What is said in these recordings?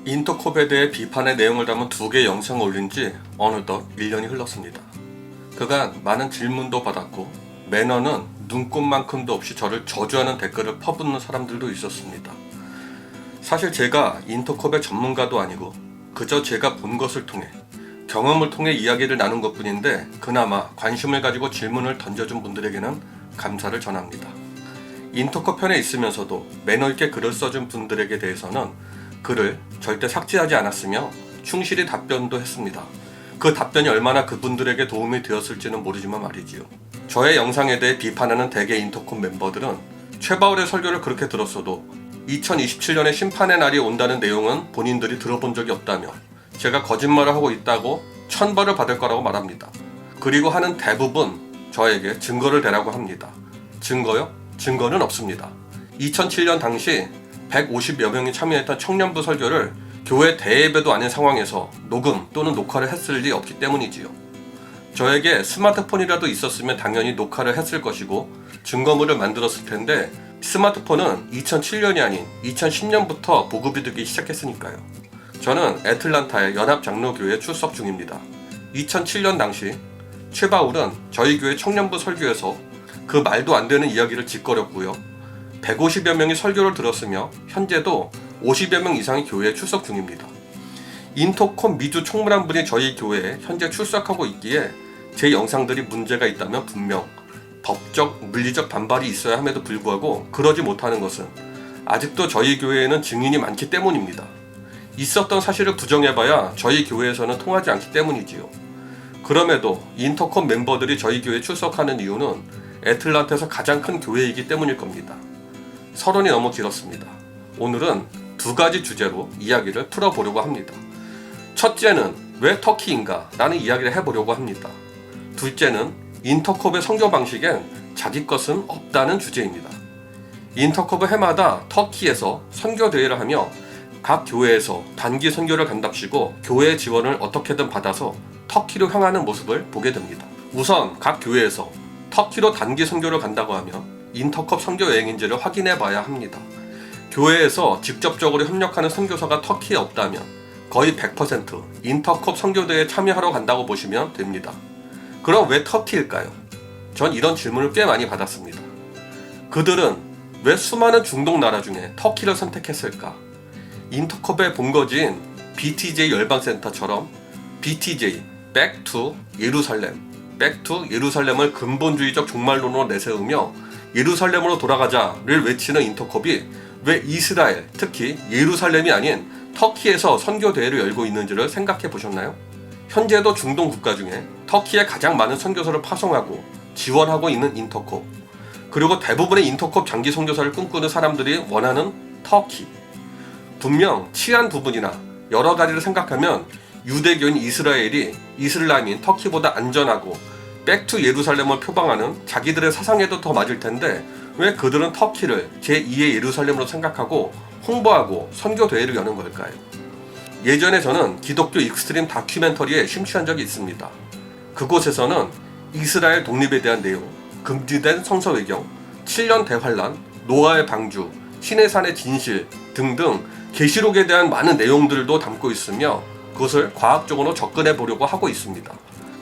인터콥에 대해 비판의 내용을 담은 2개의 영상을 올린 지 어느덧 1년이 흘렀습니다. 그간 많은 질문도 받았고 매너는 눈꼽만큼도 없이 저를 저주하는 댓글을 퍼붓는 사람들도 있었습니다. 사실 제가 인터콥의 전문가도 아니고 그저 제가 본 것을 통해 경험을 통해 이야기를 나눈 것뿐인데 그나마 관심을 가지고 질문을 던져준 분들에게는 감사를 전합니다. 인터콥 편에 있으면서도 매너 있게 글을 써준 분들에게 대해서는 글을 절대 삭제하지 않았으며 충실히 답변도 했습니다. 그 답변이 얼마나 그분들에게 도움이 되었을지는 모르지만 말이지요. 저의 영상에 대해 비판하는 대개 인터콥 멤버들은 최바울의 설교를 그렇게 들었어도 2027년에 심판의 날이 온다는 내용은 본인들이 들어본 적이 없다며 제가 거짓말을 하고 있다고 천벌을 받을 거라고 말합니다. 그리고 하는 대부분 저에게 증거를 대라고 합니다. 증거요? 증거는 없습니다. 2007년 당시 150여 명이 참여했던 청년부 설교를 교회 대예배도 아닌 상황에서 녹음 또는 녹화를 했을 리 없기 때문이지요. 저에게 스마트폰이라도 있었으면 당연히 녹화를 했을 것이고 증거물을 만들었을 텐데 스마트폰은 2007년이 아닌 2010년부터 보급이 되기 시작했으니까요. 저는 애틀란타의 연합장로교회에 출석 중입니다. 2007년 당시 최바울은 저희 교회 청년부 설교에서 그 말도 안 되는 이야기를 짓거렸고요. 150여 명이 설교를 들었으며 현재도 50여 명 이상이 교회에 출석 중입니다. 인터콥 미주 총무란 분이 저희 교회에 현재 출석하고 있기에 제 영상들이 문제가 있다면 분명 법적, 물리적 반발이 있어야 함에도 불구하고 그러지 못하는 것은 아직도 저희 교회에는 증인이 많기 때문입니다. 있었던 사실을 부정해봐야 저희 교회에서는 통하지 않기 때문이지요. 그럼에도 인터콥 멤버들이 저희 교회에 출석하는 이유는 애틀란타에서 가장 큰 교회이기 때문일 겁니다. 서론이 너무 길었습니다. 오늘은 2가지 주제로 이야기를 풀어보려고 합니다. 첫째는 왜 터키인가? 라는 이야기를 해보려고 합니다. 둘째는 인터콥의 선교 방식엔 자기 것은 없다는 주제입니다. 인터콥은 해마다 터키에서 선교 대회를 하며 각 교회에서 단기 선교를 간답시고 교회의 지원을 어떻게든 받아서 터키로 향하는 모습을 보게 됩니다. 우선 각 교회에서 터키로 단기 선교를 간다고 하면 인터콥 선교 여행인지를 확인해 봐야 합니다. 교회에서 직접적으로 협력하는 선교사가 터키에 없다면 거의 100% 인터콥 선교대회에 참여하러 간다고 보시면 됩니다. 그럼 왜 터키일까요? 전 이런 질문을 꽤 많이 받았습니다. 그들은 왜 수많은 중동 나라 중에 터키를 선택했을까? 인터콥의 본거지인 BTJ 열방센터처럼 BTJ, Back to 예루살렘, Back to 예루살렘을 근본주의적 종말론으로 내세우며 예루살렘으로 돌아가자를 외치는 인터콥이 왜 이스라엘, 특히 예루살렘이 아닌 터키에서 선교 대회를 열고 있는지를 생각해 보셨나요? 현재도 중동 국가 중에 터키에 가장 많은 선교사를 파송하고 지원하고 있는 인터콥, 그리고 대부분의 인터콥 장기 선교사를 꿈꾸는 사람들이 원하는 터키. 분명 치안 부분이나 여러 가지를 생각하면 유대교인 이스라엘이 이슬람인 터키보다 안전하고 백투 예루살렘을 표방하는 자기들의 사상에도 더 맞을 텐데 왜 그들은 터키를 제2의 예루살렘으로 생각하고 홍보하고 선교 대회를 여는 걸까요? 예전에 저는 기독교 익스트림 다큐멘터리에 심취한 적이 있습니다. 그곳에서는 이스라엘 독립에 대한 내용, 금지된 성서 외경, 7년 대환란, 노아의 방주, 신의 산의 진실 등등 계시록에 대한 많은 내용들도 담고 있으며 그것을 과학적으로 접근해 보려고 하고 있습니다.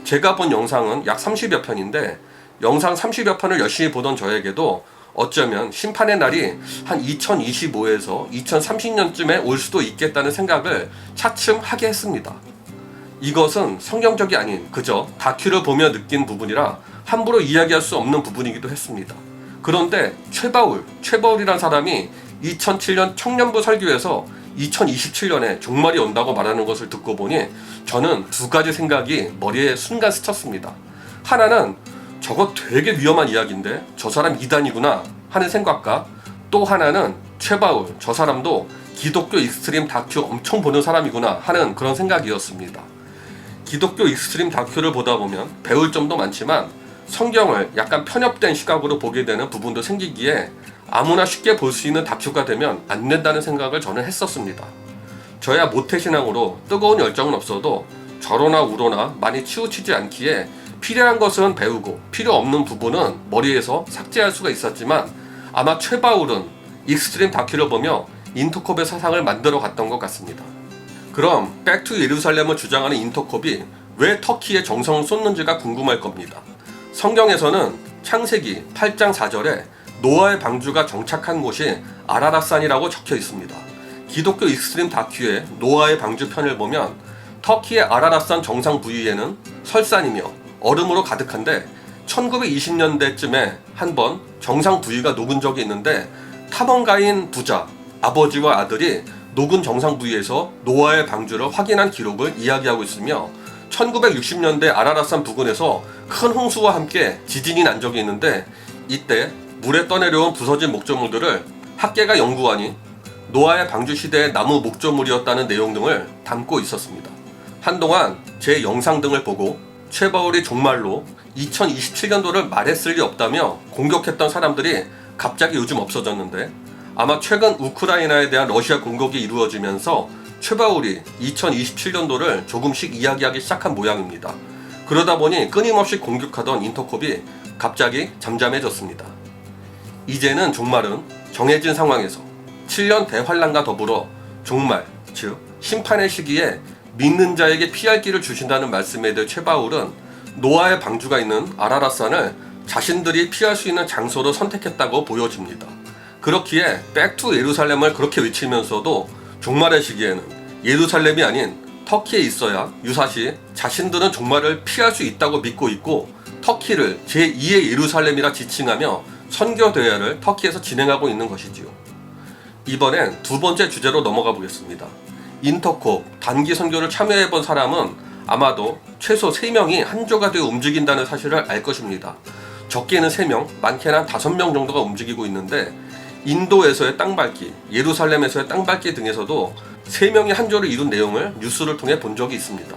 제가 본 영상은 약 30여 편인데 영상 30여 편을 열심히 보던 저에게도 어쩌면 심판의 날이 한 2025에서 2030년쯤에 올 수도 있겠다는 생각을 차츰 하게 했습니다. 이것은 성경적이 아닌 그저 다큐를 보며 느낀 부분이라 함부로 이야기할 수 없는 부분이기도 했습니다. 그런데 최바울이란 사람이 2007년 청년부 설교에서 2027년에 종말이 온다고 말하는 것을 듣고 보니 저는 2가지 생각이 머리에 순간 스쳤습니다. 하나는 저거 되게 위험한 이야기인데 저 사람 이단이구나 하는 생각과 또 하나는 최바울 저 사람도 기독교 익스트림 다큐 엄청 보는 사람이구나 하는 그런 생각이었습니다. 기독교 익스트림 다큐를 보다 보면 배울 점도 많지만 성경을 약간 편협된 시각으로 보게 되는 부분도 생기기에 아무나 쉽게 볼 수 있는 다큐가 되면 안 된다는 생각을 저는 했었습니다. 저야 모태신앙으로 뜨거운 열정은 없어도 저로나 우로나 많이 치우치지 않기에 필요한 것은 배우고 필요 없는 부분은 머리에서 삭제할 수가 있었지만 아마 최바울은 익스트림 다큐를 보며 인터콥의 사상을 만들어 갔던 것 같습니다. 그럼 백투 예루살렘을 주장하는 인터콥이 왜 터키에 정성을 쏟는지가 궁금할 겁니다. 성경에서는 창세기 8장 4절에 노아의 방주가 정착한 곳이 아라랏산이라고 적혀 있습니다. 기독교 익스트림 다큐의 노아의 방주 편을 보면 터키의 아라랏산 정상 부위에는 설산이며 얼음으로 가득한데 1920년대쯤에 한번 정상 부위가 녹은 적이 있는데 탐험가인 부자, 아버지와 아들이 녹은 정상 부위에서 노아의 방주를 확인한 기록을 이야기하고 있으며 1960년대 아라랏산 부근에서 큰 홍수와 함께 지진이 난 적이 있는데 이때 물에 떠내려온 부서진 목조물들을 학계가 연구하니 노아의 방주 시대의 나무 목조물이었다는 내용 등을 담고 있었습니다. 한동안 제 영상 등을 보고 최바울이 종말로 2027년도를 말했을 리 없다며 공격했던 사람들이 갑자기 요즘 없어졌는데 아마 최근 우크라이나에 대한 러시아 공격이 이루어지면서 최바울이 2027년도를 조금씩 이야기하기 시작한 모양입니다. 그러다 보니 끊임없이 공격하던 인터콥이 갑자기 잠잠해졌습니다. 이제는 종말은 정해진 상황에서 7년 대환란과 더불어 종말, 즉 심판의 시기에 믿는 자에게 피할 길을 주신다는 말씀에 대해 최바울은 노아의 방주가 있는 아라랏산을 자신들이 피할 수 있는 장소로 선택했다고 보여집니다. 그렇기에 백투 예루살렘을 그렇게 외치면서도 종말의 시기에는 예루살렘이 아닌 터키에 있어야 유사시 자신들은 종말을 피할 수 있다고 믿고 있고 터키를 제2의 예루살렘이라 지칭하며 선교 대회를 터키에서 진행하고 있는 것이지요. 이번엔 두 번째 주제로 넘어가 보겠습니다. 인터콥 단기 선교를 참여해본 사람은 아마도 최소 3명이 한조가 되어 움직인다는 사실을 알 것입니다. 적게는 3명, 많게는 한 5명 정도가 움직이고 있는데 인도에서의 땅밟기, 예루살렘에서의 땅밟기 등에서도 3명이 한조를 이룬 내용을 뉴스를 통해 본 적이 있습니다.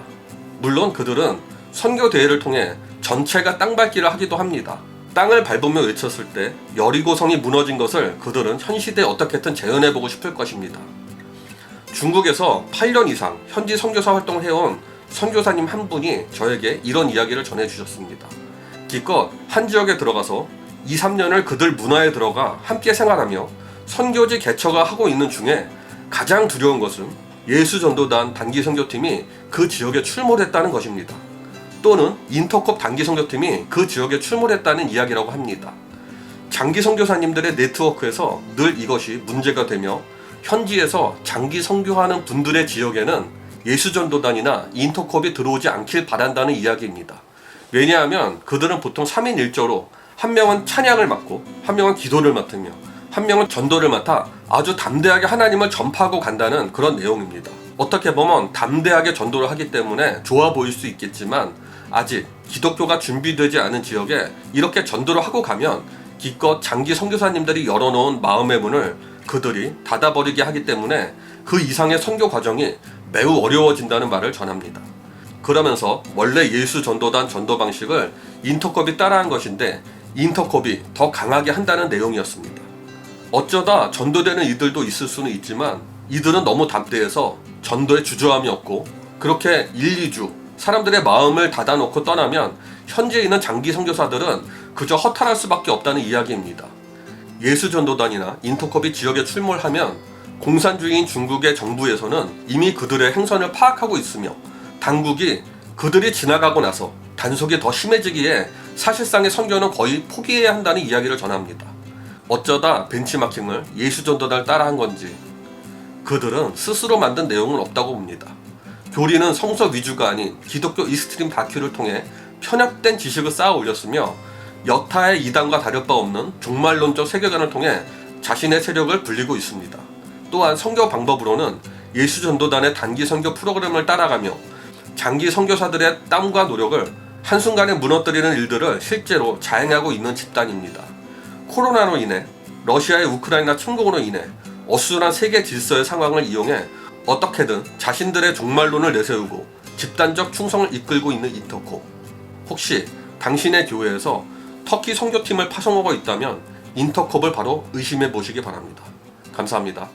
물론 그들은 선교 대회를 통해 전체가 땅밟기를 하기도 합니다. 땅을 밟으며 외쳤을 때 여리고성이 무너진 것을 그들은 현 시대에 어떻게든 재현해보고 싶을 것입니다. 중국에서 8년 이상 현지 선교사 활동을 해온 선교사님 한 분이 저에게 이런 이야기를 전해주셨습니다. 기껏 한 지역에 들어가서 2, 3년을 그들 문화에 들어가 함께 생활하며 선교지 개척을 하고 있는 중에 가장 두려운 것은 예수전도단 단기 선교팀이 그 지역에 출몰했다는 것입니다. 또는 인터콥 단기 선교팀이 그 지역에 출몰했다는 이야기라고 합니다. 장기 선교사님들의 네트워크에서 늘 이것이 문제가 되며 현지에서 장기 선교하는 분들의 지역에는 예수전도단이나 인터콥이 들어오지 않길 바란다는 이야기입니다. 왜냐하면 그들은 보통 3인 1조로 한 명은 찬양을 맡고 한 명은 기도를 맡으며 한 명은 전도를 맡아 아주 담대하게 하나님을 전파하고 간다는 그런 내용입니다. 어떻게 보면 담대하게 전도를 하기 때문에 좋아 보일 수 있겠지만 아직 기독교가 준비되지 않은 지역에 이렇게 전도를 하고 가면 기껏 장기 선교사님들이 열어놓은 마음의 문을 그들이 닫아버리게 하기 때문에 그 이상의 선교 과정이 매우 어려워진다는 말을 전합니다. 그러면서 원래 예수 전도단 전도 방식을 인터콥이 따라한 것인데 인터콥이 더 강하게 한다는 내용이었습니다. 어쩌다 전도되는 이들도 있을 수는 있지만 이들은 너무 담대해서 전도에 주저함이 없고 그렇게 1, 2주 사람들의 마음을 닫아놓고 떠나면 현지에 있는 장기 선교사들은 그저 허탈할 수밖에 없다는 이야기입니다. 예수 전도단이나 인터콥이 지역에 출몰하면 공산주의인 중국의 정부에서는 이미 그들의 행선을 파악하고 있으며 당국이 그들이 지나가고 나서 단속이 더 심해지기에 사실상의 선교는 거의 포기해야 한다는 이야기를 전합니다. 어쩌다 벤치마킹을 예수전도단을 따라한 건지 그들은 스스로 만든 내용은 없다고 봅니다. 교리는 성서 위주가 아닌 기독교 익스트림 다큐를 통해 편협된 지식을 쌓아 올렸으며 여타의 이단과 다를 바 없는 종말론적 세계관을 통해 자신의 세력을 불리고 있습니다. 또한 선교 방법으로는 예수전도단의 단기 선교 프로그램을 따라가며 장기 선교사들의 땀과 노력을 한순간에 무너뜨리는 일들을 실제로 자행하고 있는 집단입니다. 코로나로 인해 러시아의 우크라이나 침공으로 인해 어수선한 세계 질서의 상황을 이용해 어떻게든 자신들의 종말론을 내세우고 집단적 충성을 이끌고 있는 인터콥. 혹시 당신의 교회에서 터키 선교팀을 파송하고 있다면 인터콥을 바로 의심해 보시기 바랍니다. 감사합니다.